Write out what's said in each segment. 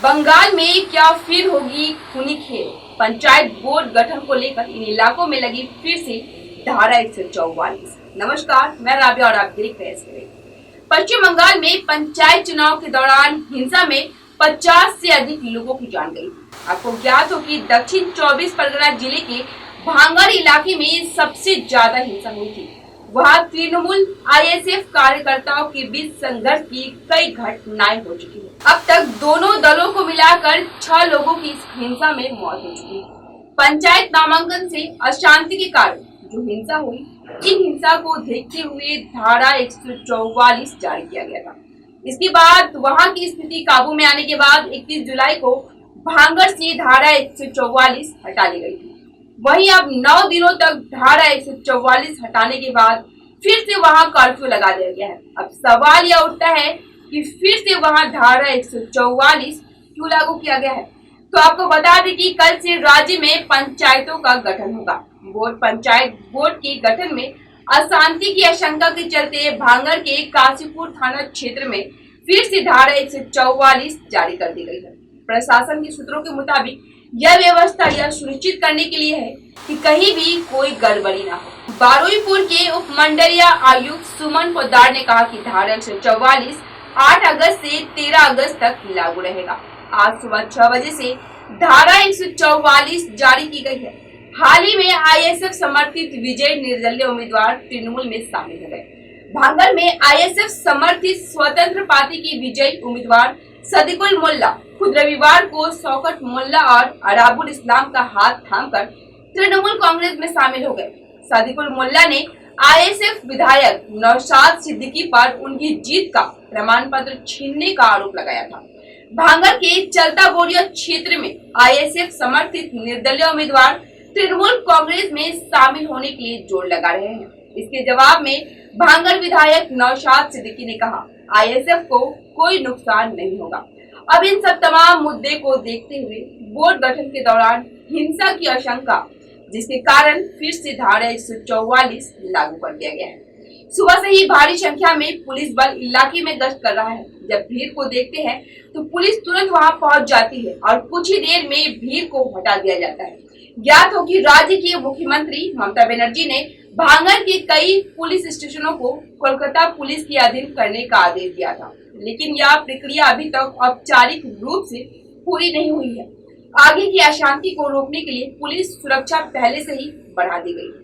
बंगाल में क्या फिर होगी खूनी खेल? पंचायत बोर्ड गठन को लेकर इन इलाकों में लगी फिर से धारा 144। नमस्कार, मैं राबिया और आप देख रहे हैं। पश्चिम बंगाल में पंचायत चुनाव के दौरान हिंसा में 50 से अधिक लोगों की जान गई। आपको ज्ञात हो कि दक्षिण 24 परगना जिले के भांगड़ इलाके में सबसे ज्यादा हिंसा हुई थी। वहां तृणमूल आईएसएफ कार्यकर्ताओं के बीच संघर्ष की कई घटनाएं हो चुकी है। अब तक दोनों दलों को मिलाकर 6 लोगों की इस हिंसा में मौत हो चुकी है। पंचायत नामांकन से अशांति के कारण जो हिंसा हुई, इन हिंसा को देखते हुए धारा 144 जारी किया गया था। इसके बाद वहां की स्थिति काबू में आने के बाद 21 जुलाई को भांगड़ से धारा 144 हटा ली गई थी। वहीं अब 9 दिनों तक धारा 144 हटाने के बाद फिर से वहां कर्फ्यू लगा दिया गया है। अब सवाल यह उठता है कि फिर से वहां धारा 144 क्यों लागू किया गया है। तो आपको बता दें कि कल से राज्य में पंचायतों का गठन होगा। पंचायत बोर्ड के गठन में अशांति की आशंका के चलते भांगड़ के काशीपुर थाना क्षेत्र में फिर से धारा 144 जारी कर दी गई है। प्रशासन के सूत्रों के मुताबिक यह व्यवस्था यह सुनिश्चित करने के लिए है कि कहीं भी कोई गड़बड़ी ना हो। बारुईपुर के उपमंडलीय आयुक्त सुमन पोद्दार ने कहा कि धारा 144 8 अगस्त से 13 अगस्त तक लागू रहेगा। आज सुबह 6 बजे से धारा 144 जारी की गई है। हाल ही में आईएसएफ समर्थित विजय निर्दलीय उम्मीदवार तृणमूल में शामिल हो गए। भांगड़ में आईएसएफ समर्थित स्वतंत्र पार्टी की विजयी उम्मीदवार सदिकुल मोल्ला खुद रविवार को शौकत मोल्ला और अराबुल इस्लाम का हाथ थामकर तृणमूल कांग्रेस में शामिल हो गए। सदिकुल मोल्ला ने आईएसएफ विधायक नौशाद सिद्दीकी पर उनकी जीत का प्रमाण पत्र छीनने का आरोप लगाया था। भांगड़ के चलता बोरिया क्षेत्र में आईएसएफ समर्थित निर्दलीय उम्मीदवार तृणमूल कांग्रेस में शामिल होने के लिए जोर लगा रहे हैं। इसके जवाब में भांगड़ विधायक नौशाद सिद्दीकी ने कहा, आईएसएफ को कोई नुकसान नहीं होगा। अब इन सब तमाम मुद्दे को देखते हुए बोर्ड गठन के दौरान हिंसा की आशंका, जिसके कारण फिर से धारा 144 लागू कर दिया गया है। सुबह से ही भारी संख्या में पुलिस बल इलाके में गश्त कर रहा है। जब भीड़ को देखते हैं तो पुलिस तुरंत वहां पहुंच जाती है और कुछ ही देर में भीड़ को हटा दिया जाता है। ज्ञात हो कि राज्य के मुख्यमंत्री ममता बनर्जी ने भांगड़ के कई पुलिस स्टेशनों को कोलकाता पुलिस के अधीन करने का आदेश दिया था, लेकिन यह प्रक्रिया अभी तक औपचारिक रूप से पूरी नहीं हुई है। आगे की अशांति को रोकने के लिए पुलिस सुरक्षा पहले से ही बढ़ा दी गई है।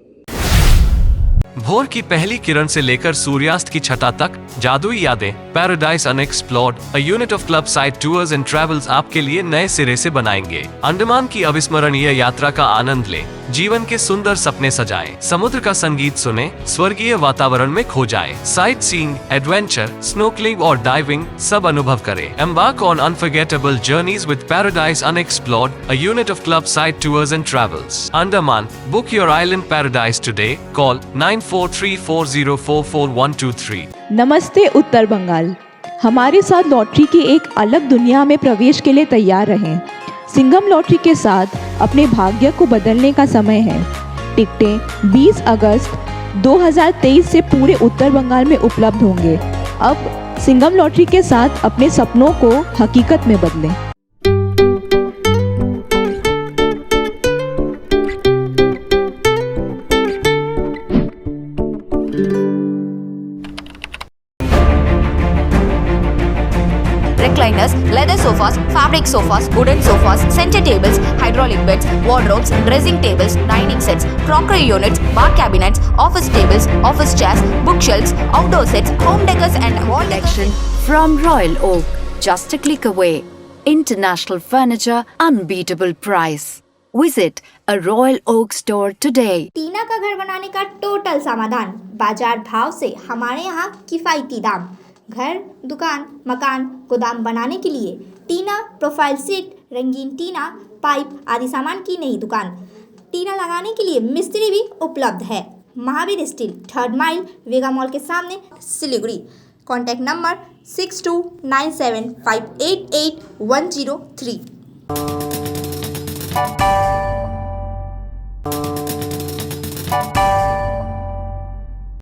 भोर की पहली किरण से लेकर सूर्यास्त की छटा तक जादुई यादें, paradise unexplored, a unit of club side tours and travels आपके लिए नए सिरे से बनाएंगे। अंडमान की अविस्मरणीय यात्रा का आनंद लें, जीवन के सुंदर सपने सजाएं, समुद्र का संगीत सुने, स्वर्गीय वातावरण में खो जाएं, साइट सीइंग, एडवेंचर, स्नोकलिंग और डाइविंग सब अनुभव करें। Embark on unforgettable journeys with paradise unexplored, a unit of club side tours and travels. Andaman, book your island paradise today. Call 9434044123। नमस्ते उत्तर बंगाल, हमारे साथ लॉटरी की एक अलग दुनिया में प्रवेश के लिए तैयार रहें। सिंघम लॉटरी के साथ अपने भाग्य को बदलने का समय है। टिकटें 20 अगस्त 2023 से पूरे उत्तर बंगाल में उपलब्ध होंगे। अब सिंघम लॉटरी के साथ अपने सपनों को हकीकत में बदलें। Recliners, leather sofas, fabric sofas, wooden sofas, center tables, hydraulic beds, wardrobes, dressing tables, dining sets, crockery units, bar cabinets, office tables, office chairs, bookshelves, outdoor sets, home decors and wall collection from Royal Oak. Just a click away. International furniture, unbeatable price. Visit a Royal Oak store today. टीना का घर बनाने का total समाधान, बाजार भाव से हमारे यहाँ किफायती दाम। घर, दुकान, मकान, गोदाम बनाने के लिए टीना प्रोफाइल सीट, रंगीन टीना, पाइप आदि सामान की नई दुकान। टीना लगाने के लिए मिस्त्री भी उपलब्ध है। महावीर स्टील, 3rd माइल, वेगा मॉल के सामने, सिलीगुड़ी। Contact number 6297588103।